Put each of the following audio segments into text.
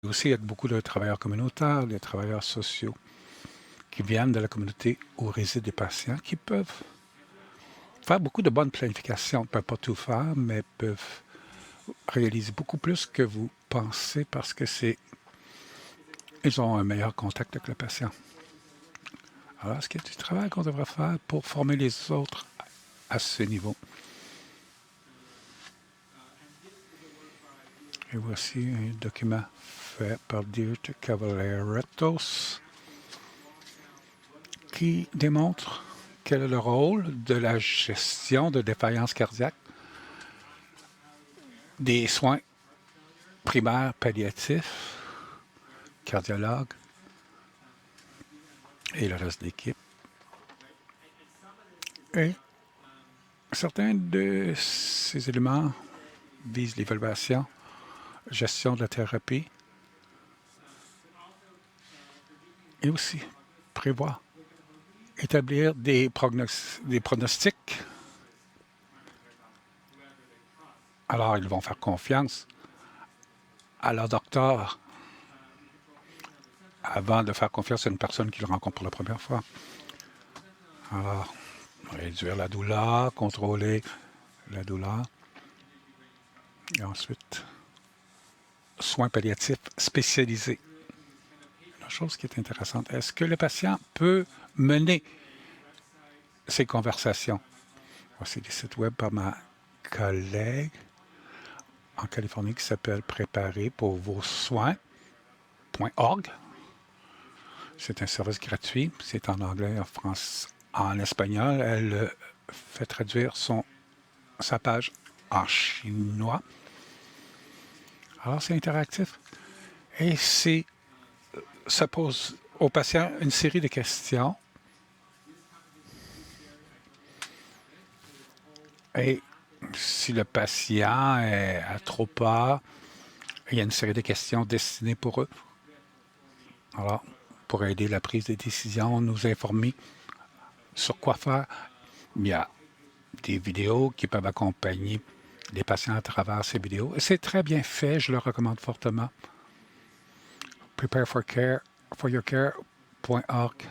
Aussi, il y a beaucoup de travailleurs communautaires, des travailleurs sociaux qui viennent de la communauté où résident des patients, qui peuvent faire beaucoup de bonnes planifications. Ils ne peuvent pas tout faire, mais peuvent réaliser beaucoup plus que vous pensez parce que ils ont un meilleur contact avec le patient. Alors, est-ce qu'il y a du travail qu'on devrait faire pour former les autres à ce niveau? Et voici un document fait par Dirk Cavaleretos qui démontre quel est le rôle de la gestion de défaillance cardiaque, des soins primaires palliatifs, cardiologues et le reste de l'équipe. Et certains de ces éléments visent l'évaluation, gestion de la thérapie et aussi prévoir, établir des pronostics. Alors, ils vont faire confiance à leur docteur avant de faire confiance à une personne qu'ils rencontrent pour la première fois. Alors, réduire la douleur, contrôler la douleur. Et ensuite, soins palliatifs spécialisés. Une chose qui est intéressante, est-ce que le patient peut mener ces conversations? Voici des sites web par ma collègue en Californie qui s'appelle Préparer pour vos soins.org. C'est un service gratuit. C'est en anglais, en français, en espagnol. Elle fait traduire sa page en chinois. Alors, c'est interactif. Et ça pose aux patients une série de questions. Et si le patient a trop peur, il y a une série de questions destinées pour eux. Alors, pour aider la prise de décision, nous informer sur quoi faire. Il y a des vidéos qui peuvent accompagner les patients à travers ces vidéos. Et c'est très bien fait, je le recommande fortement. Prepareforyourcare.org.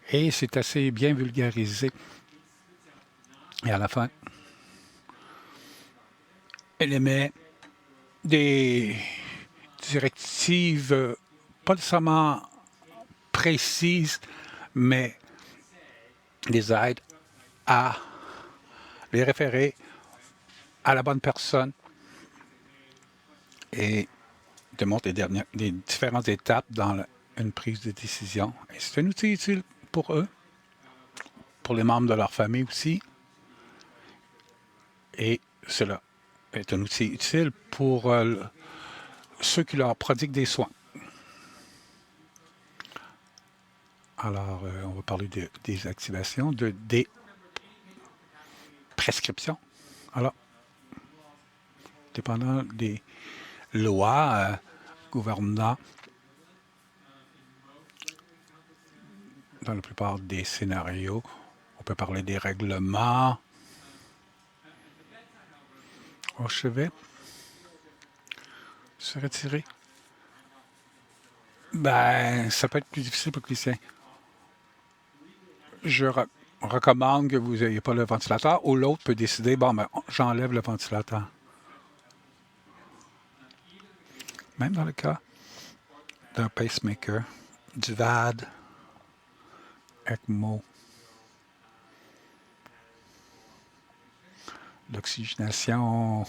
Et c'est assez bien vulgarisé. Et à la fin, elle émet des directives pas nécessairement précises, mais les aide à les référer à la bonne personne et démontre les différentes étapes dans une prise de décision. Et c'est un outil utile pour eux, pour les membres de leur famille aussi. Et cela est un outil utile pour ceux qui leur prodiguent des soins. Alors, on va parler des activations, des prescriptions. Alors, dépendant des lois gouvernant dans la plupart des scénarios, on peut parler des règlements au chevet. Se retirer. Ben, ça peut être plus difficile pour le clinicien. Je recommande que vous n'ayez pas le ventilateur ou l'autre peut décider, bon, ben, j'enlève le ventilateur. Même dans le cas d'un pacemaker, du VAD, ECMO, l'oxygénation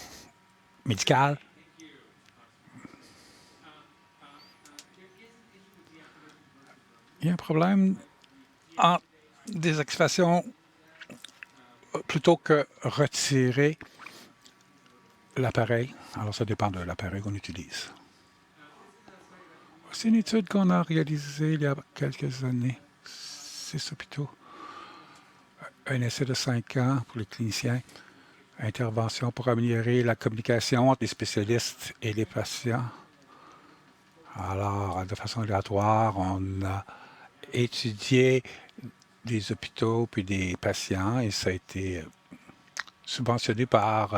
médicale. Il y a un problème en désactivation plutôt que retirer l'appareil. Alors, ça dépend de l'appareil qu'on utilise. C'est une étude qu'on a réalisée il y a quelques années. 6 hôpitaux. Un essai de 5 ans pour les cliniciens. Intervention pour améliorer la communication entre les spécialistes et les patients. Alors, de façon aléatoire, on a étudié des hôpitaux puis des patients et ça a été subventionné par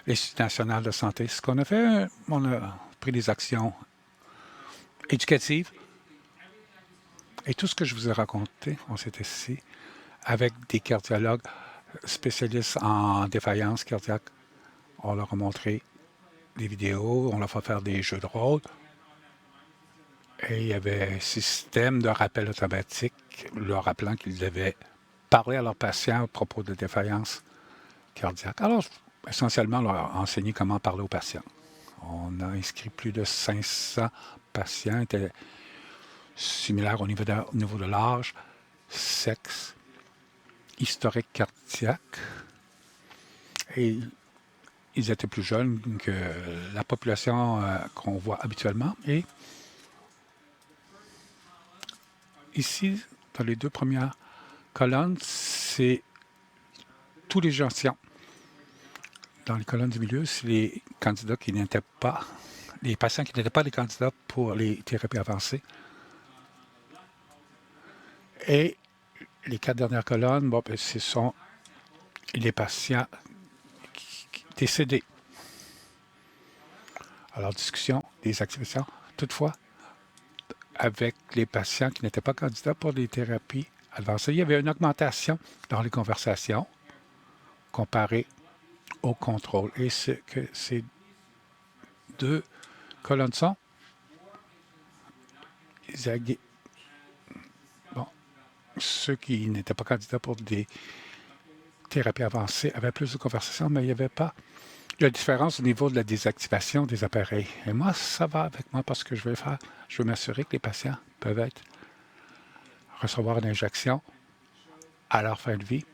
l'Institut national de santé. Ce qu'on a fait, on a pris des actions éducatives. Et tout ce que je vous ai raconté, on s'est assis avec des cardiologues spécialistes en défaillance cardiaque. On leur a montré des vidéos, on leur a fait faire des jeux de rôle. Et il y avait un système de rappel automatique leur rappelant qu'ils devaient parler à leurs patients à propos de défaillance cardiaque. Alors, essentiellement, on leur a enseigné comment parler aux patients. On a inscrit plus de 500 patients, étaient similaires au niveau de l'âge, sexe, historique cardiaque. Et ils étaient plus jeunes que la population qu'on voit habituellement. Et ici, dans les deux premières colonnes, c'est tous les échantillons. Dans les colonnes du milieu, c'est les candidats qui n'étaient pas, les patients qui n'étaient pas des candidats pour les thérapies avancées. Et les 4 dernières colonnes, bon, ben, ce sont les patients décédés. Alors, discussion, des activations. Toutefois, avec les patients qui n'étaient pas candidats pour les thérapies avancées, il y avait une augmentation dans les conversations comparée au contrôle. Et ce que ces deux colonnes sont, bon, ceux qui n'étaient pas candidats pour des thérapies avancées avaient plus de conversations, mais il n'y avait pas de différence au niveau de la désactivation des appareils. Et moi, ça va avec moi parce que je veux m'assurer que les patients peuvent recevoir une injection à leur fin de vie.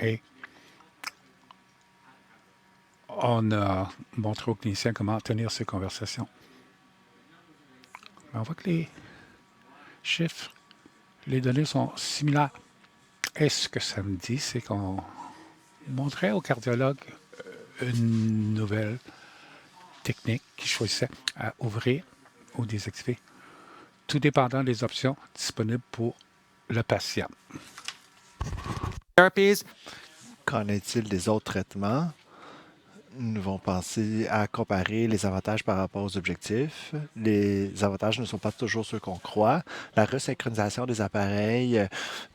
Et on a montré aux cliniciens comment tenir ces conversations. Mais on voit que les chiffres, les données sont similaires. Et ce que ça me dit, c'est qu'on montrait aux cardiologues une nouvelle technique qu'ils choisissaient à ouvrir ou désactiver, tout dépendant des options disponibles pour le patient. Qu'en est-il des autres traitements? Nous allons penser à comparer les avantages par rapport aux objectifs. Les avantages ne sont pas toujours ceux qu'on croit. La resynchronisation des appareils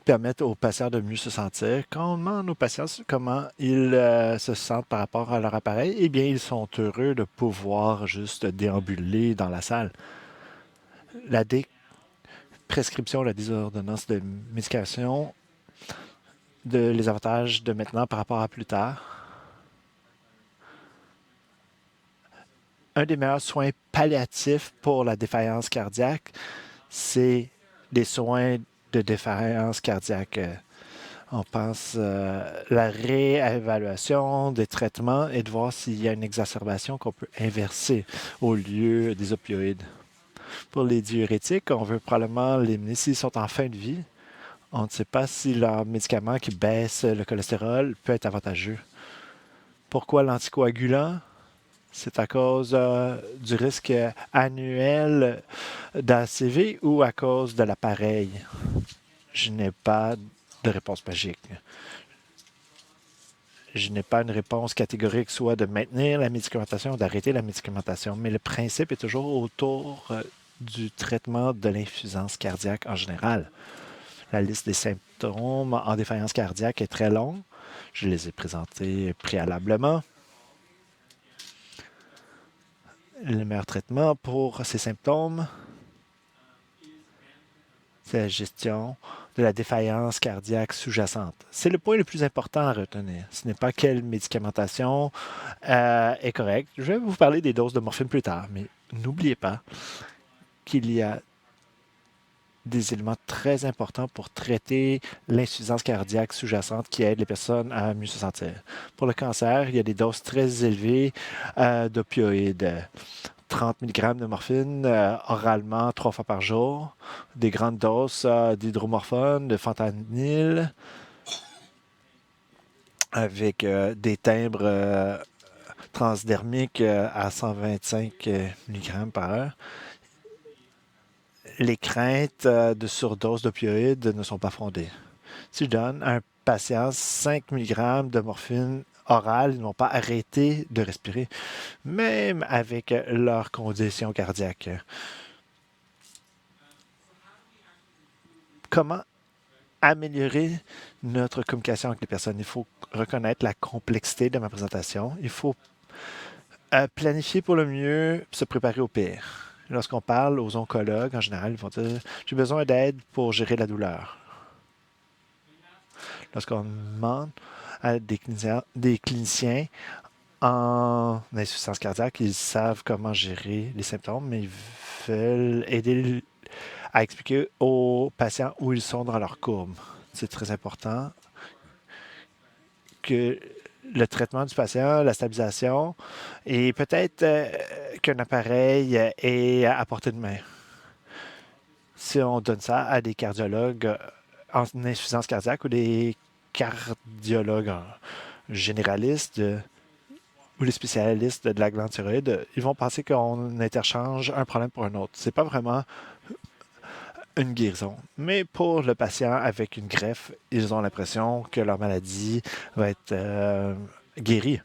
permet aux patients de mieux se sentir. Quand on demande aux patients comment ils se sentent par rapport à leur appareil, eh bien, ils sont heureux de pouvoir juste déambuler dans la salle. La prescription, la désordonnance de médication, les avantages de maintenant par rapport à plus tard. Un des meilleurs soins palliatifs pour la défaillance cardiaque, c'est les soins de défaillance cardiaque. On pense la réévaluation des traitements et de voir s'il y a une exacerbation qu'on peut inverser au lieu des opioïdes. Pour les diurétiques, on veut probablement l'éliminer s'ils sont en fin de vie. On ne sait pas si leur médicament qui baisse le cholestérol peut être avantageux. Pourquoi l'anticoagulant? C'est à cause du risque annuel d'ACV ou à cause de l'appareil? Je n'ai pas de réponse magique. Je n'ai pas une réponse catégorique, soit de maintenir la médicamentation ou d'arrêter la médicamentation, mais le principe est toujours autour du traitement de l'insuffisance cardiaque en général. La liste des symptômes en défaillance cardiaque est très longue. Je les ai présentés préalablement. Le meilleur traitement pour ces symptômes, c'est la gestion de la défaillance cardiaque sous-jacente. C'est le point le plus important à retenir. Ce n'est pas quelle médicamentation est correcte. Je vais vous parler des doses de morphine plus tard, mais n'oubliez pas qu'il y a des éléments très importants pour traiter l'insuffisance cardiaque sous-jacente qui aide les personnes à mieux se sentir. Pour le cancer, il y a des doses très élevées d'opioïdes. 30 mg de morphine oralement 3 fois par jour, des grandes doses d'hydromorphone, de fentanyl, avec des timbres transdermiques à 125 mg par heure. Les craintes de surdose d'opioïdes ne sont pas fondées. Si je donne à un patient 5 mg de morphine orale, ils ne vont pas arrêter de respirer, même avec leur condition cardiaque. Comment améliorer notre communication avec les personnes? Il faut reconnaître la complexité de ma présentation. Il faut planifier pour le mieux, se préparer au pire. Lorsqu'on parle aux oncologues, en général, ils vont dire j'ai besoin d'aide pour gérer la douleur. Lorsqu'on demande à des cliniciens en insuffisance cardiaque, ils savent comment gérer les symptômes, mais ils veulent aider à expliquer aux patients où ils sont dans leur courbe. C'est très important que le traitement du patient, la stabilisation, et peut-être qu'un appareil est à portée de main. Si on donne ça à des cardiologues en insuffisance cardiaque ou des cardiologues généralistes ou les spécialistes de la glande thyroïde, ils vont penser qu'on interchange un problème pour un autre. C'est pas vraiment une guérison. Mais pour le patient avec une greffe, ils ont l'impression que leur maladie va être guérie.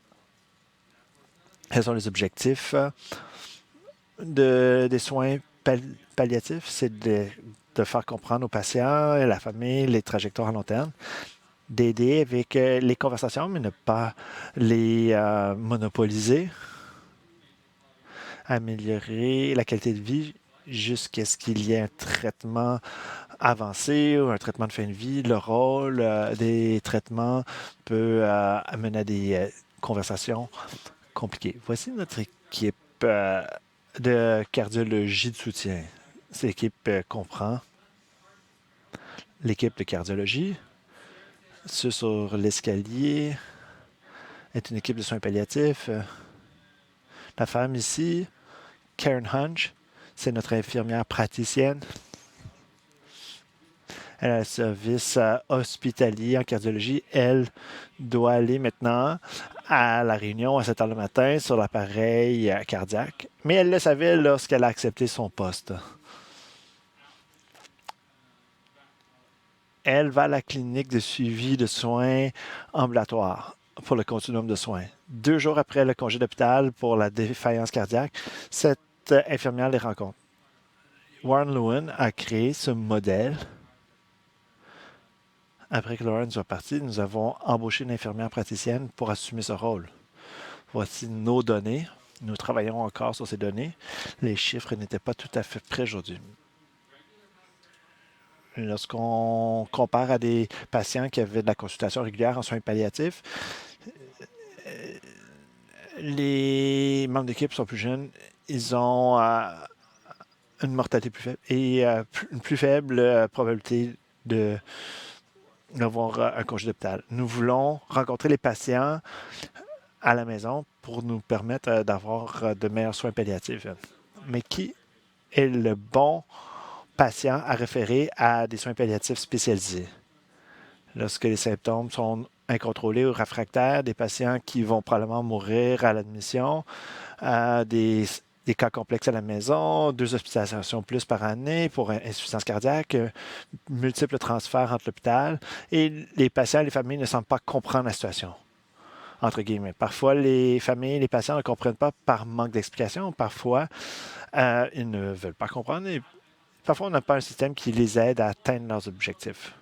Quels sont les objectifs des soins palliatifs? C'est de faire comprendre aux patients et à la famille les trajectoires à long terme, d'aider avec les conversations, mais ne pas les monopoliser, améliorer la qualité de vie jusqu'à ce qu'il y ait un traitement avancé ou un traitement de fin de vie. Le rôle des traitements peut amener à des conversations compliquées. Voici notre équipe de cardiologie de soutien. Cette équipe comprend l'équipe de cardiologie. Ceux sur l'escalier est une équipe de soins palliatifs. La femme ici, Karen Hunch, c'est notre infirmière praticienne. Elle a un service hospitalier en cardiologie. Elle doit aller maintenant à la réunion à 7 heures le matin sur l'appareil cardiaque. Mais elle le savait lorsqu'elle a accepté son poste. Elle va à la clinique de suivi de soins ambulatoires pour le continuum de soins. 2 jours après le congé d'hôpital pour la défaillance cardiaque, cette infirmière les rencontre. Warren Lewin a créé ce modèle. Après que Lawrence soit parti, nous avons embauché une infirmière praticienne pour assumer ce rôle. Voici nos données. Nous travaillons encore sur ces données. Les chiffres n'étaient pas tout à fait prêts aujourd'hui. Lorsqu'on compare à des patients qui avaient de la consultation régulière en soins palliatifs, les membres d'équipe sont plus jeunes. Ils ont une mortalité plus faible et une plus faible probabilité d'avoir un congé d'hôpital. Nous voulons rencontrer les patients à la maison pour nous permettre d'avoir de meilleurs soins palliatifs. Mais qui est le bon patient à référer à des soins palliatifs spécialisés? Lorsque les symptômes sont incontrôlés ou réfractaires, des patients qui vont probablement mourir à l'admission, des cas complexes à la maison, 2 hospitalisations plus par année pour insuffisance cardiaque, multiples transferts entre l'hôpital, et les patients et les familles ne semblent pas comprendre la situation. Entre guillemets. Parfois, les familles et les patients ne comprennent pas par manque d'explication. Parfois, ils ne veulent pas comprendre. Et parfois, on n'a pas un système qui les aide à atteindre leurs objectifs.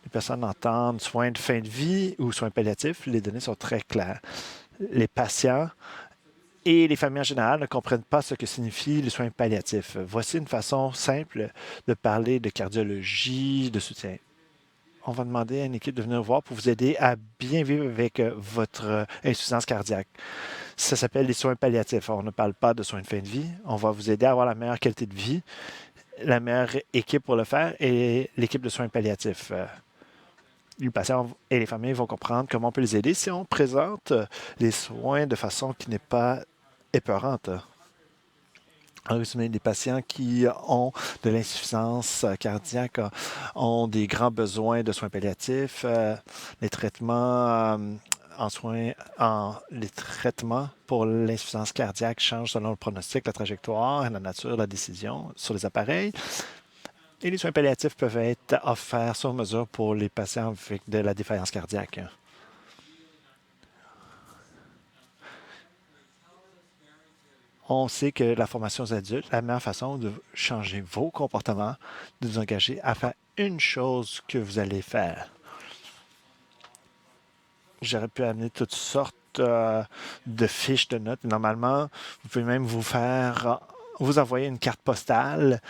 Les personnes entendent soins de fin de vie ou soins palliatifs. Les données sont très claires. Les patients et les familles en général ne comprennent pas ce que signifient les soins palliatifs. Voici une façon simple de parler de cardiologie, de soutien. On va demander à une équipe de venir voir pour vous aider à bien vivre avec votre insuffisance cardiaque. Ça s'appelle les soins palliatifs. On ne parle pas de soins de fin de vie. On va vous aider à avoir la meilleure qualité de vie. La meilleure équipe pour le faire est l'équipe de soins palliatifs. Les patients et les familles vont comprendre comment on peut les aider si on présente les soins de façon qui n'est pas épeurante. En résumé, les patients qui ont de l'insuffisance cardiaque ont des grands besoins de soins palliatifs. Les traitements les traitements pour l'insuffisance cardiaque changent selon le pronostic, la trajectoire et la nature de la décision sur les appareils. Et les soins palliatifs peuvent être offerts sur mesure pour les patients avec de la défaillance cardiaque. On sait que la formation aux adultes, la meilleure façon de changer vos comportements, de vous engager à faire une chose que vous allez faire. J'aurais pu amener toutes sortes de fiches de notes. Normalement, vous pouvez même vous envoyer une carte postale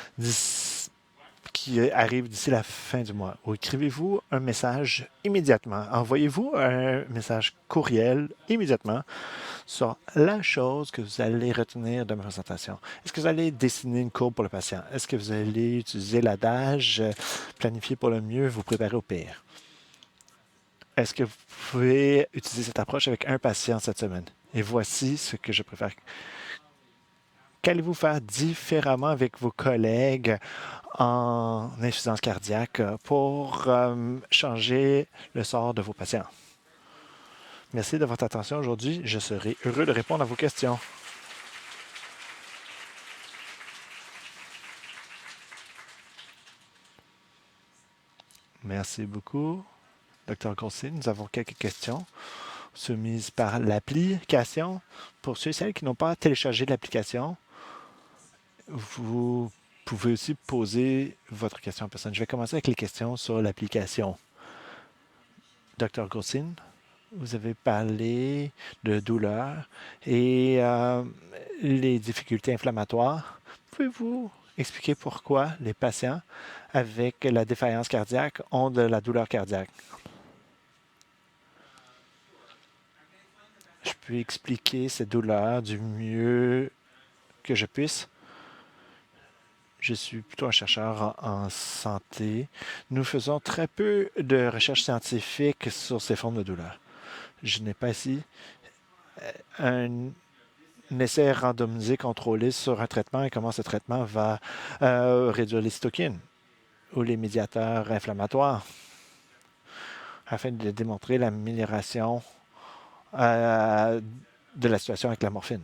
qui arrive d'ici la fin du mois. Ou écrivez-vous un message immédiatement. Envoyez-vous un message courriel immédiatement sur la chose que vous allez retenir de ma présentation. Est-ce que vous allez dessiner une courbe pour le patient? Est-ce que vous allez utiliser l'adage planifier pour le mieux, vous préparer au pire? Est-ce que vous pouvez utiliser cette approche avec un patient cette semaine? Et voici ce que je préfère. Qu'allez-vous faire différemment avec vos collègues en insuffisance cardiaque pour changer le sort de vos patients? Merci de votre attention aujourd'hui. Je serai heureux de répondre à vos questions. Merci beaucoup, Dr. Grossi. Nous avons quelques questions soumises par l'application. Pour ceux et celles qui n'ont pas téléchargé l'application, vous pouvez aussi poser votre question en personne. Je vais commencer avec les questions sur l'application. Dr. Grossin, vous avez parlé de douleur et les difficultés inflammatoires. Pouvez-vous expliquer pourquoi les patients avec la défaillance cardiaque ont de la douleur cardiaque? Je peux expliquer ces douleurs du mieux que je puisse. Je suis plutôt un chercheur en santé. Nous faisons très peu de recherches scientifiques sur ces formes de douleur. Je n'ai pas ici un essai randomisé contrôlé sur un traitement et comment ce traitement va réduire les cytokines ou les médiateurs inflammatoires afin de démontrer l'amélioration de la situation avec la morphine.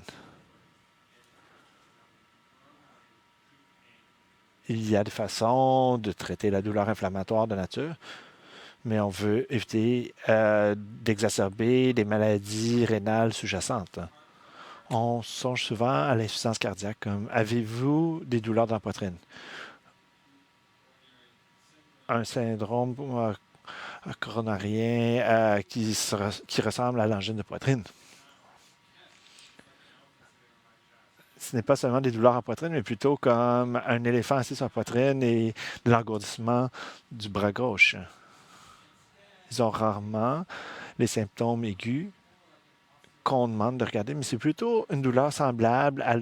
Il y a des façons de traiter la douleur inflammatoire de nature, mais on veut éviter d'exacerber des maladies rénales sous-jacentes. On songe souvent à l'insuffisance cardiaque comme avez-vous des douleurs dans la poitrine? Un syndrome coronarien qui ressemble à l'angine de poitrine. Ce n'est pas seulement des douleurs en poitrine, mais plutôt comme un éléphant assis sur la poitrine et de l'engourdissement du bras gauche. Ils ont rarement les symptômes aigus qu'on demande de regarder, mais c'est plutôt une douleur semblable à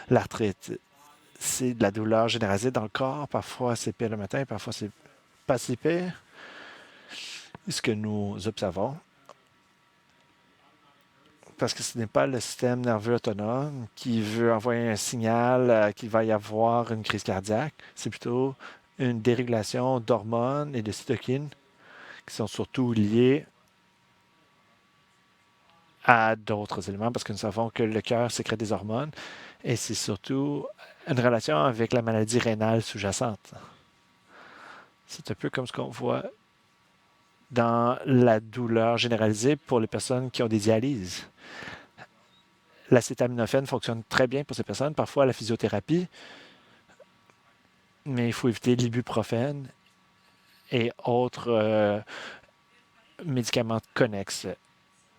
l'arthrite. C'est de la douleur généralisée dans le corps. Parfois, c'est pire le matin, parfois, c'est pas si pire. Ce que nous observons, parce que ce n'est pas le système nerveux autonome qui veut envoyer un signal qu'il va y avoir une crise cardiaque. C'est plutôt une dérégulation d'hormones et de cytokines qui sont surtout liées à d'autres éléments parce que nous savons que le cœur sécrète des hormones et c'est surtout une relation avec la maladie rénale sous-jacente. C'est un peu comme ce qu'on voit dans la douleur généralisée pour les personnes qui ont des dialyses. L'acétaminophène fonctionne très bien pour ces personnes, parfois la physiothérapie, mais il faut éviter l'ibuprofène et autres médicaments connexes.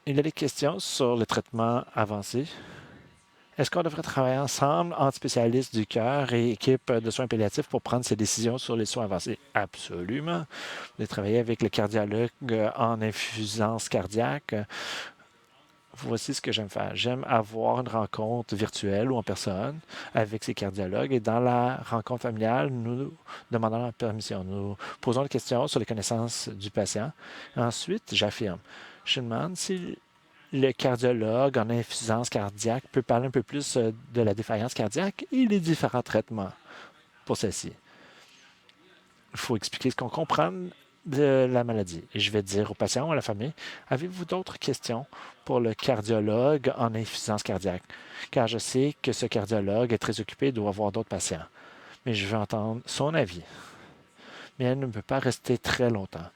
Il y a des questions sur le traitement avancé. Est-ce qu'on devrait travailler ensemble entre spécialistes du cœur et équipe de soins palliatifs pour prendre ces décisions sur les soins avancés? Absolument. Vous devez travailler avec le cardiologue en insuffisance cardiaque. Voici ce que j'aime faire. J'aime avoir une rencontre virtuelle ou en personne avec ces cardiologues. Et dans la rencontre familiale, nous demandons la permission. Nous posons des questions sur les connaissances du patient. Ensuite, j'affirme. Je demande si le cardiologue en insuffisance cardiaque peut parler un peu plus de la défaillance cardiaque et les différents traitements pour celle-ci. Il faut expliquer ce qu'on comprend de la maladie. Et je vais dire aux patients ou à la famille, avez-vous d'autres questions pour le cardiologue en insuffisance cardiaque? Car je sais que ce cardiologue est très occupé et doit avoir d'autres patients. Mais je veux entendre son avis. Mais elle ne peut pas rester très longtemps.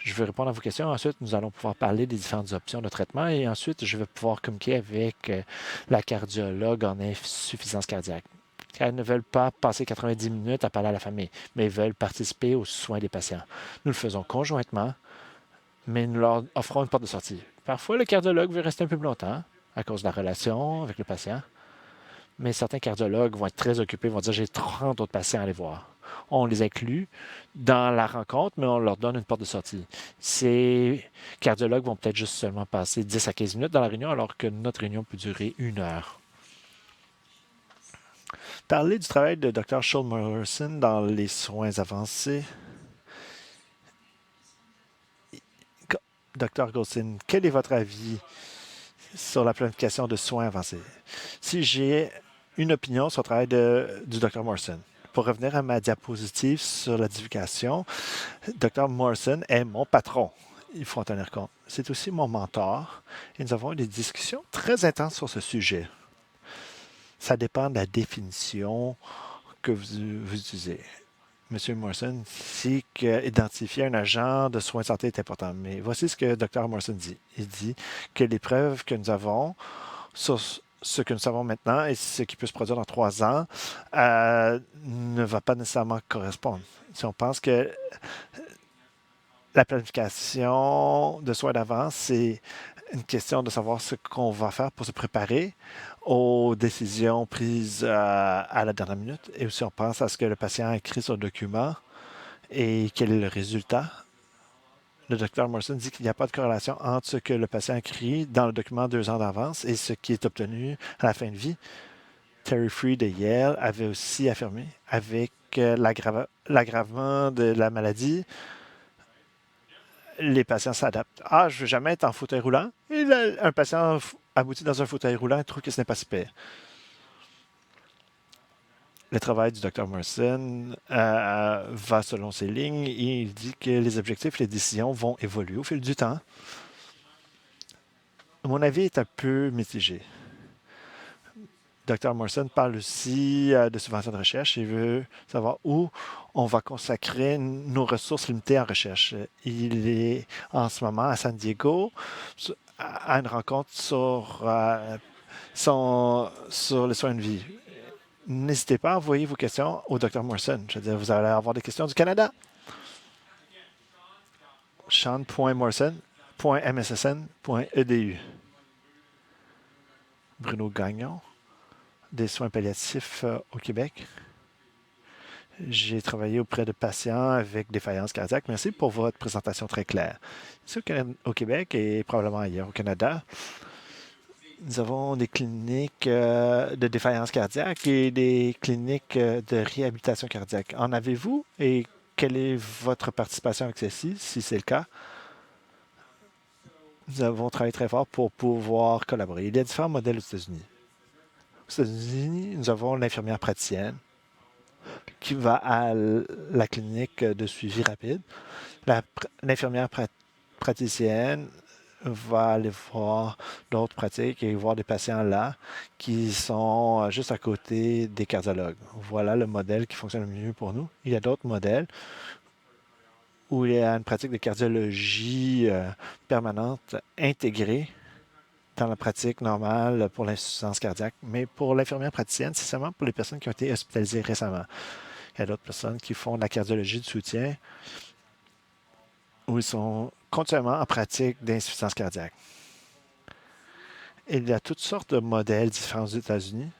Je vais répondre à vos questions. Ensuite, nous allons pouvoir parler des différentes options de traitement et ensuite, je vais pouvoir communiquer avec la cardiologue en insuffisance cardiaque. Elles ne veulent pas passer 90 minutes à parler à la famille, mais veulent participer aux soins des patients. Nous le faisons conjointement, mais nous leur offrons une porte de sortie. Parfois, le cardiologue veut rester un peu plus longtemps à cause de la relation avec le patient, mais certains cardiologues vont être très occupés, vont dire j'ai 30 autres patients à aller voir. On les inclut dans la rencontre, mais on leur donne une porte de sortie. Ces cardiologues vont peut-être juste seulement passer 10 à 15 minutes dans la réunion, alors que notre réunion peut durer 1 heure. Parler du travail de Dr. Shawn Morrison dans les soins avancés. Dr. Goldstein, quel est votre avis sur la planification de soins avancés? Si j'ai une opinion sur le travail du Dr. Morrison, pour revenir à ma diapositive sur la divulgation, Dr. Morrison est mon patron. Il faut en tenir compte. C'est aussi mon mentor et nous avons eu des discussions très intenses sur ce sujet. Ça dépend de la définition que vous utilisez. M. Morrison dit qu'identifier un agent de soins de santé est important. Mais voici ce que Dr. Morrison dit. Il dit que les preuves que nous avons sur ce que nous savons maintenant et ce qui peut se produire dans 3 ans ne va pas nécessairement correspondre. Si on pense que la planification de soins d'avance, c'est une question de savoir ce qu'on va faire pour se préparer aux décisions prises à la dernière minute. Et aussi, on pense à ce que le patient a écrit sur le document et quel est le résultat. Le Dr. Morrison dit qu'il n'y a pas de corrélation entre ce que le patient a écrit dans le document 2 ans d'avance et ce qui est obtenu à la fin de vie. Terry Free de Yale avait aussi affirmé, avec l'aggravement de la maladie, les patients s'adaptent. Ah, je ne veux jamais être en fauteuil roulant. Et là, un patient aboutit dans un fauteuil roulant et trouve que ce n'est pas si pire. Le travail du Dr. Morrison va selon ces lignes et il dit que les objectifs et les décisions vont évoluer au fil du temps. Mon avis est un peu mitigé. Dr. Morrison parle aussi de subventions de recherche et veut savoir où on va consacrer nos ressources limitées en recherche. Il est en ce moment à San Diego à une rencontre sur les soins de vie. N'hésitez pas à envoyer vos questions au Dr. Morrison. Je veux dire, vous allez avoir des questions du Canada. Sean.morrison.mssn.edu. Bruno Gagnon, des soins palliatifs au Québec. J'ai travaillé auprès de patients avec défaillance cardiaque. Merci pour votre présentation très claire. Ici au Québec et probablement ailleurs au Canada, nous avons des cliniques de défaillance cardiaque et des cliniques de réhabilitation cardiaque. En avez-vous et quelle est votre participation avec celle-ci, si c'est le cas? Nous avons travaillé très fort pour pouvoir collaborer. Il y a différents modèles aux États-Unis. Aux États-Unis, nous avons l'infirmière praticienne qui va à la clinique de suivi rapide. L'infirmière praticienne va aller voir d'autres pratiques et voir des patients là qui sont juste à côté des cardiologues. Voilà le modèle qui fonctionne le mieux pour nous. Il y a d'autres modèles où il y a une pratique de cardiologie permanente intégrée dans la pratique normale pour l'insuffisance cardiaque. Mais pour l'infirmière praticienne, c'est seulement pour les personnes qui ont été hospitalisées récemment. Il y a d'autres personnes qui font de la cardiologie de soutien où ils sont continuellement en pratique d'insuffisance cardiaque. Il y a toutes sortes de modèles différents aux États-Unis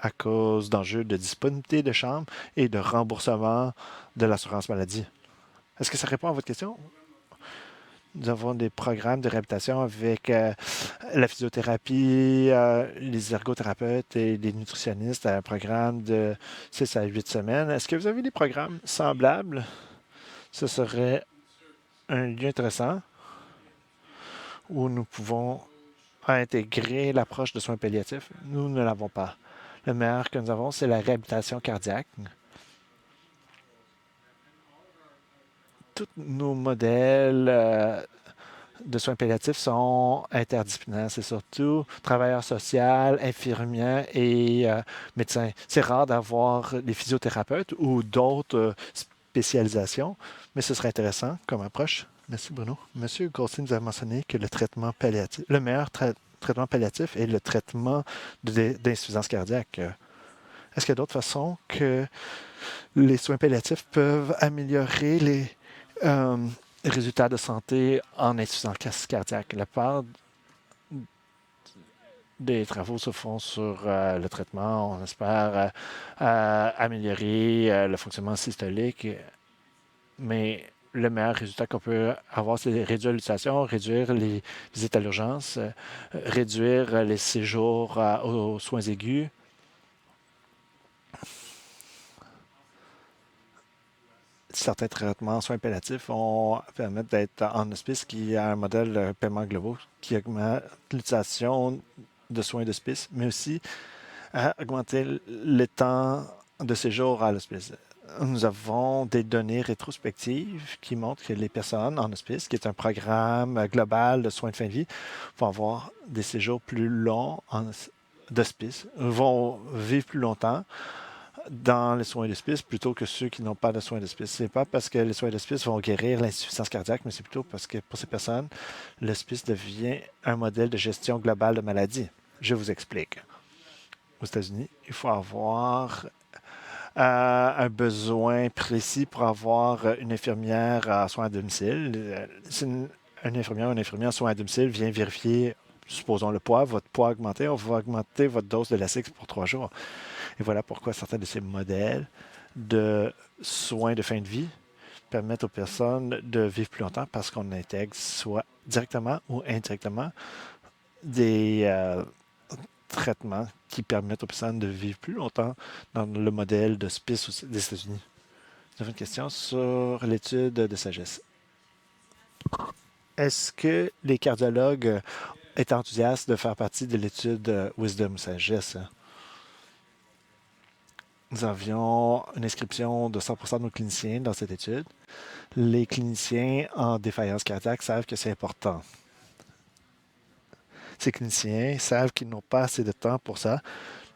à cause d'enjeux de disponibilité de chambres et de remboursement de l'assurance maladie. Est-ce que ça répond à votre question? Nous avons des programmes de réhabilitation avec la physiothérapie, les ergothérapeutes et les nutritionnistes, un programme de 6 à 8 semaines. Est-ce que vous avez des programmes semblables? Ce serait un lieu intéressant où nous pouvons intégrer l'approche de soins palliatifs. Nous ne l'avons pas. Le meilleur que nous avons, c'est la réhabilitation cardiaque. Tous nos modèles de soins palliatifs sont interdisciplinaires. C'est surtout travailleurs sociaux, infirmiers et médecins. C'est rare d'avoir des physiothérapeutes ou d'autres spécialisations, mais ce serait intéressant comme approche. Merci Bruno. Monsieur Goldstein nous a mentionné que le traitement palliatif, le meilleur traitement palliatif est le traitement d'insuffisance cardiaque. Est-ce qu'il y a d'autres façons que les soins palliatifs peuvent améliorer les euh, résultats de santé en insuffisance cardiaque? La part des travaux se font sur le traitement. On espère améliorer le fonctionnement systolique, mais le meilleur résultat qu'on peut avoir, c'est réduire l'utilisation, réduire les visites à l'urgence, réduire les séjours aux soins aigus. Certains traitements en soins palliatifs vont permettre d'être en hospice, qui a un modèle de paiement global qui augmente l'utilisation de soins d'hospice, mais aussi augmenter le temps de séjour à l'hospice. Nous avons des données rétrospectives qui montrent que les personnes en hospice, qui est un programme global de soins de fin de vie, vont avoir des séjours plus longs d'hospice, vont vivre plus longtemps dans les soins d'hospice plutôt que ceux qui n'ont pas de soins d'hospice. Ce n'est pas parce que les soins d'hospice vont guérir l'insuffisance cardiaque, mais c'est plutôt parce que pour ces personnes, l'hospice devient un modèle de gestion globale de maladie. Je vous explique. Aux États-Unis, il faut avoir un besoin précis pour avoir une infirmière à soins à domicile. Si une infirmière ou un infirmier en soins à domicile vient vérifier, supposons le poids, votre poids a augmenté, on va augmenter votre dose de Lasix pour 3 jours. Et voilà pourquoi certains de ces modèles de soins de fin de vie permettent aux personnes de vivre plus longtemps parce qu'on intègre soit directement ou indirectement des traitements qui permettent aux personnes de vivre plus longtemps dans le modèle d'hospice des États-Unis. J'avais une question sur l'étude de sagesse. Est-ce que les cardiologues étaient enthousiastes de faire partie de l'étude Wisdom Sagesse? Nous avions une inscription de 100% de nos cliniciens dans cette étude. Les cliniciens en défaillance cardiaque savent que c'est important. Ces cliniciens savent qu'ils n'ont pas assez de temps pour ça.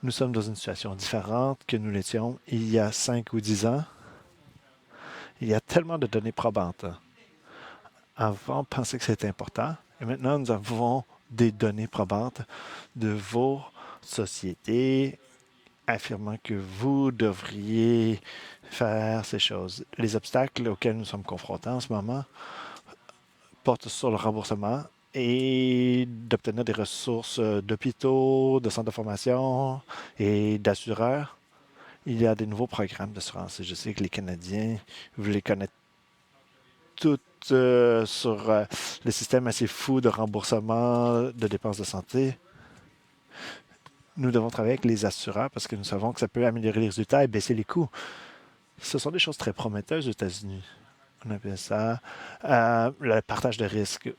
Nous sommes dans une situation différente que nous l'étions il y a 5 ou 10 ans. Il y a tellement de données probantes. Avant, on pensait que c'était important. Et maintenant, nous avons des données probantes de vos sociétés affirmant que vous devriez faire ces choses. Les obstacles auxquels nous sommes confrontés en ce moment portent sur le remboursement et d'obtenir des ressources d'hôpitaux, de centres de formation et d'assureurs. Il y a des nouveaux programmes d'assurance et je sais que les Canadiens, vous les connaissez toutes sur le système assez fou de remboursement de dépenses de santé. Nous devons travailler avec les assureurs parce que nous savons que ça peut améliorer les résultats et baisser les coûts. Ce sont des choses très prometteuses aux États-Unis. On appelle ça le partage de risques,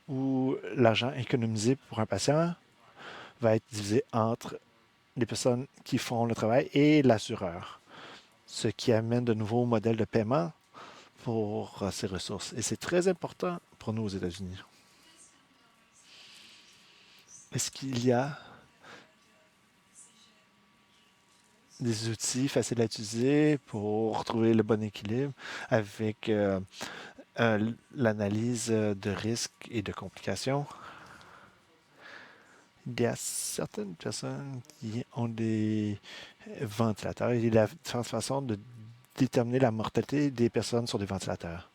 où l'argent économisé pour un patient va être divisé entre les personnes qui font le travail et l'assureur, ce qui amène de nouveaux modèles de paiement pour ces ressources. Et c'est très important pour nous aux États-Unis. Est-ce qu'il y a des outils faciles à utiliser pour trouver le bon équilibre avec l'analyse de risques et de complications? Il y a certaines personnes qui ont des ventilateurs. Il y a différentes façons de déterminer la mortalité des personnes sur des ventilateurs.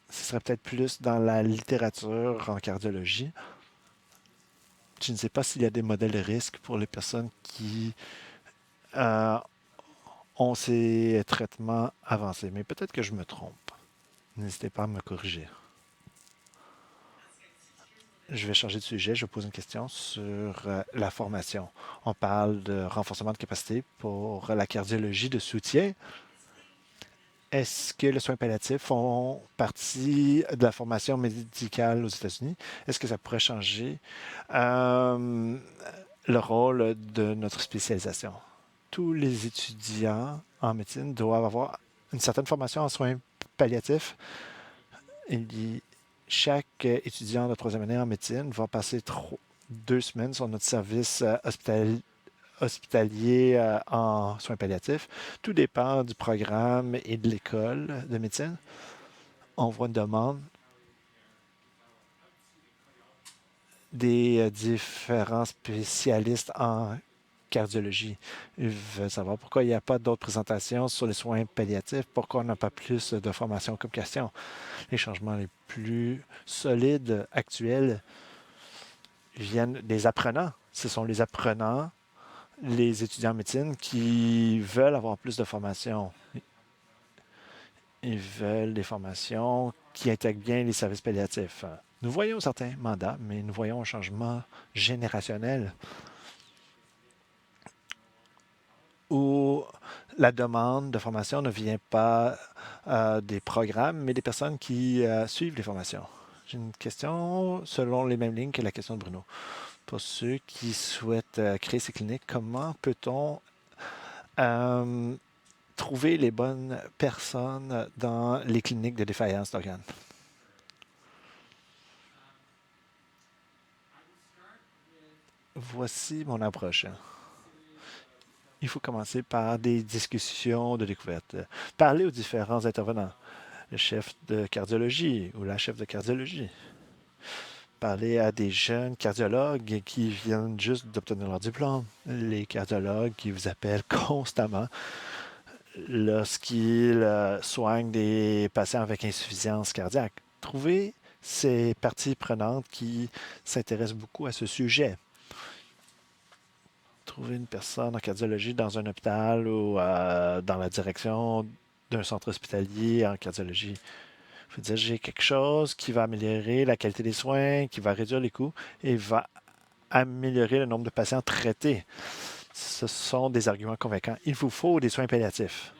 Ce serait peut-être plus dans la littérature en cardiologie. Je ne sais pas s'il y a des modèles de risque pour les personnes qui ont ces traitements avancés, mais peut-être que je me trompe. N'hésitez pas à me corriger. Je vais changer de sujet. Je pose une question sur la formation. On parle de renforcement de capacité pour la cardiologie de soutien. Est-ce que les soins palliatifs font partie de la formation médicale aux États-Unis? Est-ce que ça pourrait changer le rôle de notre spécialisation? Tous les étudiants en médecine doivent avoir une certaine formation en soins palliatifs. Chaque étudiant de troisième année en médecine va passer 2 semaines sur notre service hospitalier en soins palliatifs. Tout dépend du programme et de l'école de médecine. on voit une demande des différents spécialistes en cardiologie. Ils veulent savoir pourquoi il n'y a pas d'autres présentations sur les soins palliatifs, pourquoi on n'a pas plus de formation comme question. Les changements les plus solides actuels viennent des apprenants. Ce sont les apprenants, les étudiants en médecine qui veulent avoir plus de formation. Ils veulent des formations qui intègrent bien les services palliatifs. Nous voyons certains mandats, mais nous voyons un changement générationnel où la demande de formation ne vient pas des programmes, mais des personnes qui suivent les formations. J'ai une question selon les mêmes lignes que la question de Bruno. Pour ceux qui souhaitent créer ces cliniques, comment peut-on trouver les bonnes personnes dans les cliniques de défaillance d'organes? Voici mon approche. Il faut commencer par des discussions de découverte. Parler aux différents intervenants, le chef de cardiologie ou la chef de cardiologie. Parler à des jeunes cardiologues qui viennent juste d'obtenir leur diplôme, les cardiologues qui vous appellent constamment lorsqu'ils soignent des patients avec insuffisance cardiaque. Trouvez ces parties prenantes qui s'intéressent beaucoup à ce sujet. Trouver une personne en cardiologie dans un hôpital ou dans la direction d'un centre hospitalier en cardiologie. Je veux dire, j'ai quelque chose qui va améliorer la qualité des soins, qui va réduire les coûts et va améliorer le nombre de patients traités. Ce sont des arguments convaincants. Il vous faut des soins palliatifs.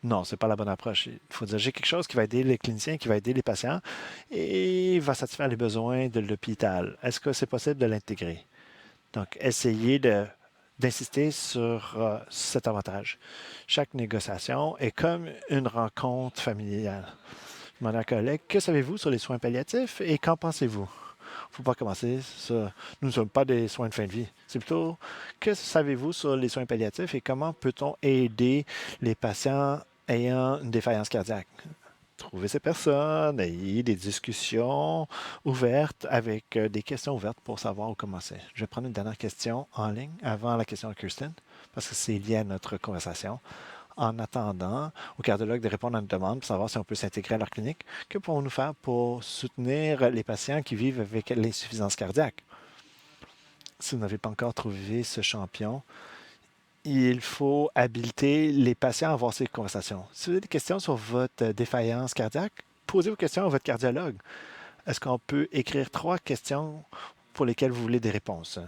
Non, ce n'est pas la bonne approche. Il faut dire, j'ai quelque chose qui va aider les cliniciens, qui va aider les patients et va satisfaire les besoins de l'hôpital. Est-ce que c'est possible de l'intégrer? Donc, essayez d'insister sur cet avantage. Chaque négociation est comme une rencontre familiale. Je demande à un collègue, que savez-vous sur les soins palliatifs et qu'en pensez-vous? Il ne faut pas commencer ça. Nous ne sommes pas des soins de fin de vie. C'est plutôt, que savez-vous sur les soins palliatifs et comment peut-on aider les patients ayant une défaillance cardiaque? Trouver ces personnes, ayez des discussions ouvertes avec des questions ouvertes pour savoir où commencer. Je vais prendre une dernière question en ligne avant la question de Kirsten, parce que c'est lié à notre conversation. En attendant aux cardiologues de répondre à une demande pour savoir si on peut s'intégrer à leur clinique, que pouvons-nous faire pour soutenir les patients qui vivent avec l'insuffisance cardiaque? Si vous n'avez pas encore trouvé ce champion, il faut habiliter les patients à avoir ces conversations. Si vous avez des questions sur votre défaillance cardiaque, posez vos questions à votre cardiologue. Est-ce qu'on peut écrire 3 questions pour lesquelles vous voulez des réponses?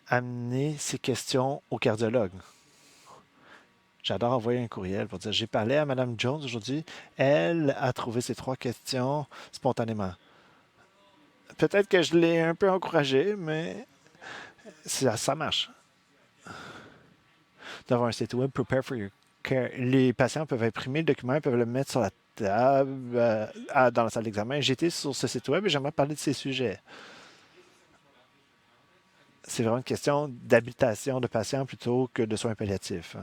Amenez ces questions au cardiologue. J'adore envoyer un courriel pour dire, j'ai parlé à Mme Jones aujourd'hui. Elle a trouvé ces 3 questions spontanément. Peut-être que je l'ai un peu encouragé, mais ça marche. D'avoir un site web, Prepare for Your Care. Les patients peuvent imprimer le document, ils peuvent le mettre sur la table dans la salle d'examen. J'étais sur ce site web et j'aimerais parler de ces sujets. C'est vraiment une question d'habilitation de patients plutôt que de soins palliatifs.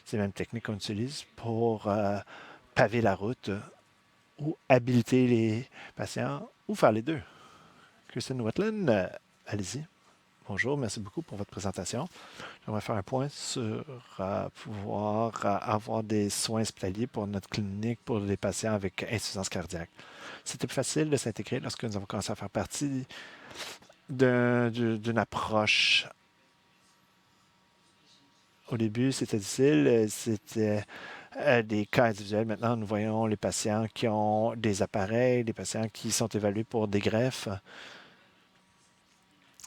C'est la même technique qu'on utilise pour paver la route ou habiliter les patients ou faire les deux. Kristen Wetland, allez-y. Bonjour, merci beaucoup pour votre présentation. J'aimerais faire un point sur pouvoir avoir des soins hospitaliers pour notre clinique pour les patients avec insuffisance cardiaque. C'était plus facile de s'intégrer lorsque nous avons commencé à faire partie d'une approche. Au début, c'était difficile, c'était des cas individuels. Maintenant, nous voyons les patients qui ont des appareils, des patients qui sont évalués pour des greffes.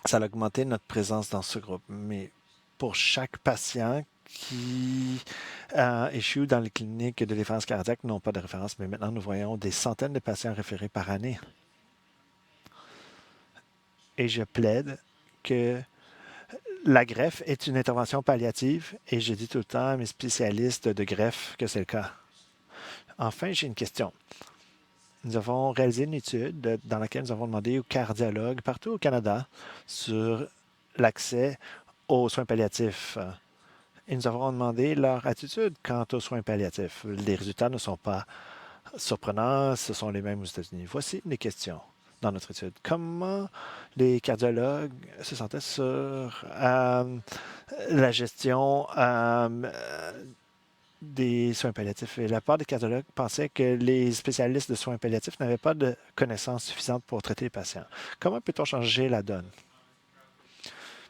Ça a augmenté notre présence dans ce groupe. Mais pour chaque patient qui échoue dans les cliniques de défense cardiaque, n'ont pas de référence, mais maintenant nous voyons des centaines de patients référés par année. Et je plaide que la greffe est une intervention palliative et je dis tout le temps à mes spécialistes de greffe que c'est le cas. Enfin, j'ai une question. Nous avons réalisé une étude dans laquelle nous avons demandé aux cardiologues partout au Canada sur l'accès aux soins palliatifs. et nous avons demandé leur attitude quant aux soins palliatifs. Les résultats ne sont pas surprenants, ce sont les mêmes aux États-Unis. Voici les questions dans notre étude. Comment les cardiologues se sentaient sur la gestion des soins palliatifs? Et la part des cardiologues pensaient que les spécialistes de soins palliatifs n'avaient pas de connaissances suffisantes pour traiter les patients. Comment peut-on changer la donne?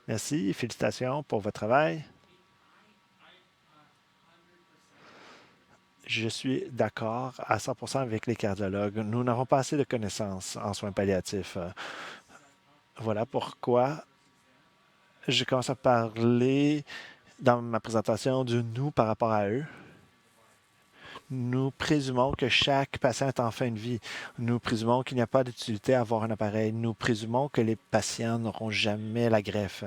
Merci, félicitations pour votre travail. Je suis d'accord à 100% avec les cardiologues. Nous n'avons pas assez de connaissances en soins palliatifs. Voilà pourquoi je commence à parler dans ma présentation du nous par rapport à eux. Nous présumons que chaque patient est en fin de vie. Nous présumons qu'il n'y a pas d'utilité à avoir un appareil. Nous présumons que les patients n'auront jamais la greffe.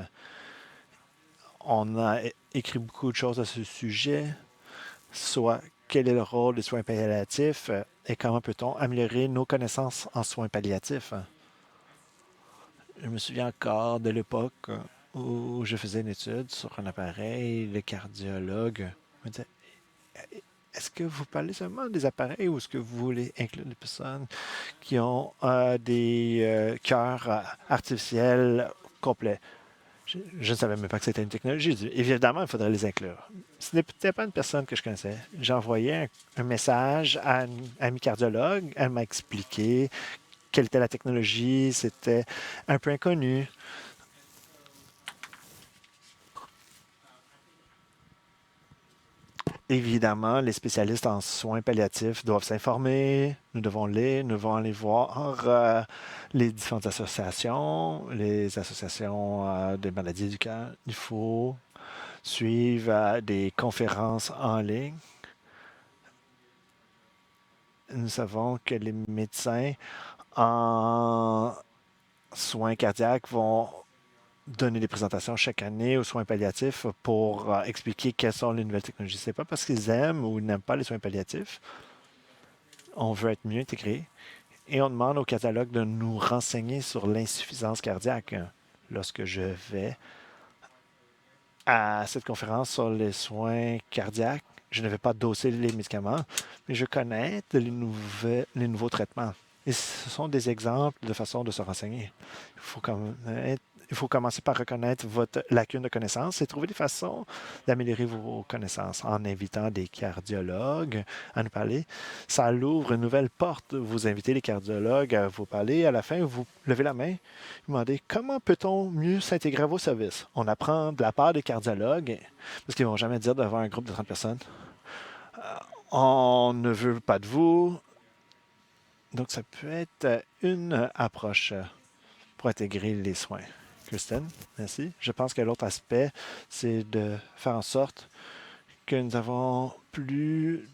On a écrit beaucoup de choses à ce sujet, soit quel est le rôle des soins palliatifs et comment peut-on améliorer nos connaissances en soins palliatifs. Je me souviens encore de l'époque où je faisais une étude sur un appareil. Le cardiologue me disait, est-ce que vous parlez seulement des appareils ou est-ce que vous voulez inclure des personnes qui ont des cœurs artificiels complets? Je ne savais même pas que c'était une technologie. J'ai dit, évidemment, il faudrait les inclure. Ce n'était pas une personne que je connaissais. J'ai envoyé un message à une amie cardiologue. Elle m'a expliqué quelle était la technologie. C'était un peu inconnu. Évidemment, les spécialistes en soins palliatifs doivent s'informer. Nous devons aller voir les différentes associations, les associations des maladies du cœur. Il faut suivre des conférences en ligne. Nous savons que les médecins en soins cardiaques vont donner des présentations chaque année aux soins palliatifs pour expliquer quelles sont les nouvelles technologies. Ce n'est pas parce qu'ils aiment ou n'aiment pas les soins palliatifs. On veut être mieux intégré et on demande au catalogue de nous renseigner sur l'insuffisance cardiaque. Lorsque je vais à cette conférence sur les soins cardiaques, je ne vais pas doser les médicaments, mais je connais les nouveaux traitements. Et ce sont des exemples de façon de se renseigner. Il faut commencer par reconnaître votre lacune de connaissances et trouver des façons d'améliorer vos connaissances en invitant des cardiologues à nous parler. Ça l'ouvre une nouvelle porte. Vous invitez les cardiologues à vous parler. À la fin, vous levez la main, vous demandez comment peut-on mieux s'intégrer à vos services. On apprend de la part des cardiologues, parce qu'ils ne vont jamais dire devant un groupe de 30 personnes, on ne veut pas de vous. Donc, ça peut être une approche pour intégrer les soins. Kristen, merci. Je pense que l'autre aspect, c'est de faire en sorte que nous avons plus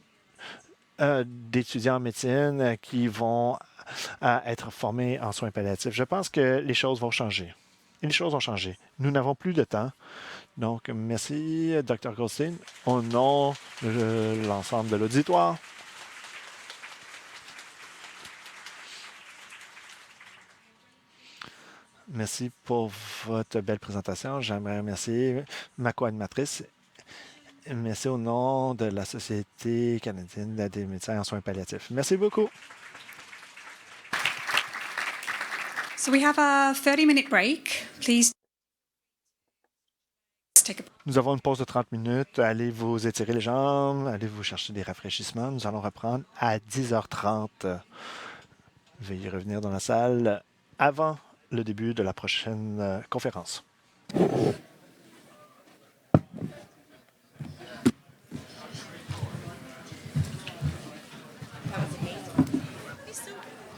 d'étudiants en médecine qui vont être formés en soins palliatifs. Je pense que les choses vont changer. Et les choses vont changer. Nous n'avons plus de temps. Donc, merci, Dr. Goldstein, au nom de l'ensemble de l'auditoire. Merci pour votre belle présentation. J'aimerais remercier ma co-animatrice. Merci au nom de la Société canadienne des médecins en soins palliatifs. Merci beaucoup. So we have a 30-minute break. Please take a... Nous avons une pause de 30 minutes. Allez vous étirer les jambes, allez vous chercher des rafraîchissements. Nous allons reprendre à 10h30. Veuillez revenir dans la salle avant le début de la prochaine conférence.